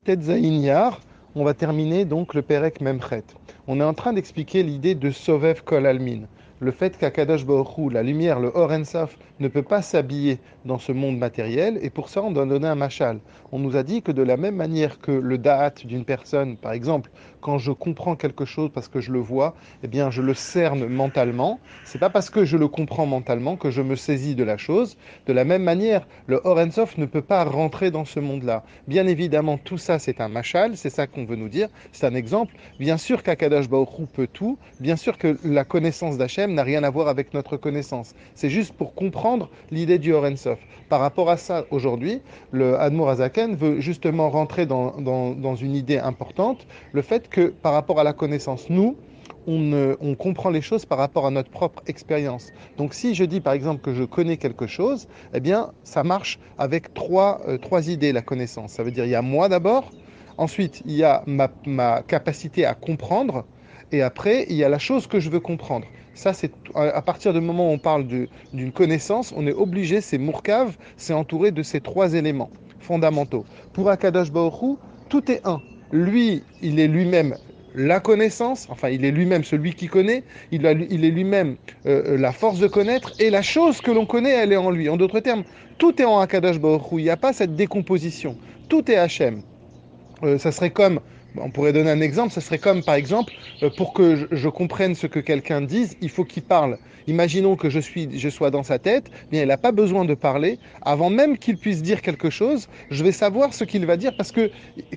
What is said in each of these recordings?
Tetzain Yar, on va terminer donc le Perek Memchet. On est en train d'expliquer l'idée de Sovev Kol Almin. Le fait qu'Akadosh Baruch Hu, la lumière, le Or Ensof, ne peut pas s'habiller dans ce monde matériel, et pour ça on doit donner un machal. On nous a dit que de la même manière que le da'at d'une personne, par exemple, quand je comprends quelque chose parce que je le vois, eh bien je le cerne mentalement. C'est pas parce que je le comprends mentalement que je me saisis de la chose. De la même manière, le Or Ensof ne peut pas rentrer dans ce monde-là. Bien évidemment, tout ça c'est un machal, c'est ça qu'on veut nous dire, c'est un exemple. Bien sûr qu'Akadosh Baruch Hu peut tout, bien sûr que la connaissance d'Hachem n'a rien à voir avec notre connaissance. C'est juste pour comprendre l'idée du Or Ensof. Par rapport à ça, aujourd'hui, le Admor Azaken veut justement rentrer dans une idée importante, le fait que par rapport à la connaissance, nous, on comprend les choses par rapport à notre propre expérience. Donc si je dis par exemple que je connais quelque chose, eh bien ça marche avec trois idées, la connaissance. Ça veut dire il y a moi d'abord, ensuite il y a ma capacité à comprendre, et après il y a la chose que je veux comprendre. Ça, c'est à partir du moment où on parle d'une connaissance, on est obligé, c'est Mourkav, c'est entouré de ces trois éléments fondamentaux. Pour Akadosh Baruch Hu, tout est un. Lui, il est lui-même la connaissance, enfin il est lui-même celui qui connaît, il est lui-même la force de connaître, et la chose que l'on connaît, elle est en lui. En d'autres termes, tout est en Akadosh Baruch Hu, il n'y a pas cette décomposition, tout est Hachem. Ça serait comme, on pourrait donner un exemple, ça serait comme par exemple, pour que je comprenne ce que quelqu'un dise, il faut qu'il parle. Imaginons que je sois dans sa tête, eh bien il n'a pas besoin de parler. Avant même qu'il puisse dire quelque chose, je vais savoir ce qu'il va dire parce que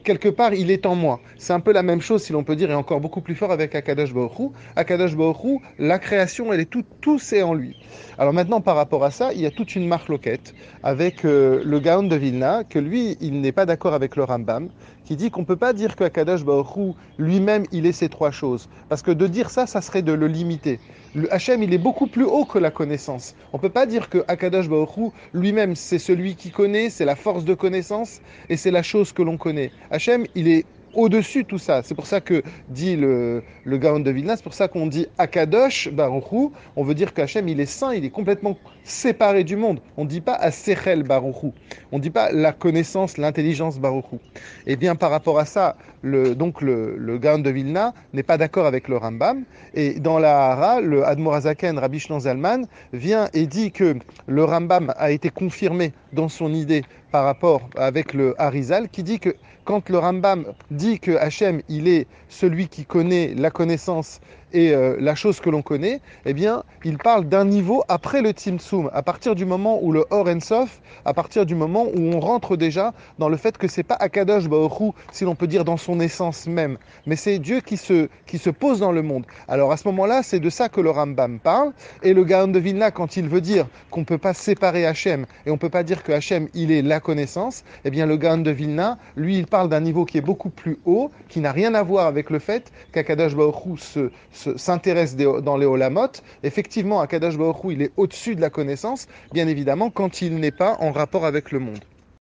quelque part il est en moi. C'est un peu la même chose, si l'on peut dire, et encore beaucoup plus fort avec Akadosh Baruch Hu. Akadosh Baruch Hu, la création, elle est tout c'est en lui. Alors maintenant, par rapport à ça, il y a toute une marloquette avec le Gaon de Vilna, que lui, il n'est pas d'accord avec le Rambam, qui dit qu'on ne peut pas dire que Akadosh Baruch Hu, lui-même, il est ces trois choses. Parce que de dire ça, ça serait de le limiter. Le Hachem, il est beaucoup plus haut que la connaissance. On ne peut pas dire que Akadosh Baruch Hu, lui-même, c'est celui qui connaît, c'est la force de connaissance, et c'est la chose que l'on connaît. Hachem, il est au-dessus de tout ça. C'est pour ça que dit le Gaon de Vilna, c'est pour ça qu'on dit Akadosh Baruch Hu, on veut dire qu'Hachem, il est saint, il est complètement séparé du monde. On ne dit pas Asechel Baruch Hu, on ne dit pas la connaissance, l'intelligence Baruch Hu. Et bien par rapport à ça, le Gaon de Vilna n'est pas d'accord avec le Rambam. Et dans la Hara, le Admorazaken, Rabbi Shlon Zalman, vient et dit que le Rambam a été confirmé dans son idée par rapport avec le Harizal, qui dit que quand le Rambam dit que Hachem, il est celui qui connaît la connaissance et la chose que l'on connaît, eh bien, il parle d'un niveau après le Tzimtzum, à partir du moment où le Or Ensof, à partir du moment où on rentre déjà dans le fait que c'est pas Akadosh Baruch Hu, si l'on peut dire dans son essence même, mais c'est Dieu qui se pose dans le monde. Alors à ce moment-là, c'est de ça que le Rambam parle, et le Gaon de Vilna, quand il veut dire qu'on ne peut pas séparer Hachem, et on ne peut pas dire que Hachem, il est la connaissance, eh bien le Gaon de Vilna, lui, il parle d'un niveau qui est beaucoup plus haut, qui n'a rien à voir avec le fait qu'Akadosh Baruch Hu s'intéresse dans les Olamot. Effectivement, Akadosh Baruch Hu, il est au-dessus de la connaissance, bien évidemment, quand il n'est pas en rapport avec le monde.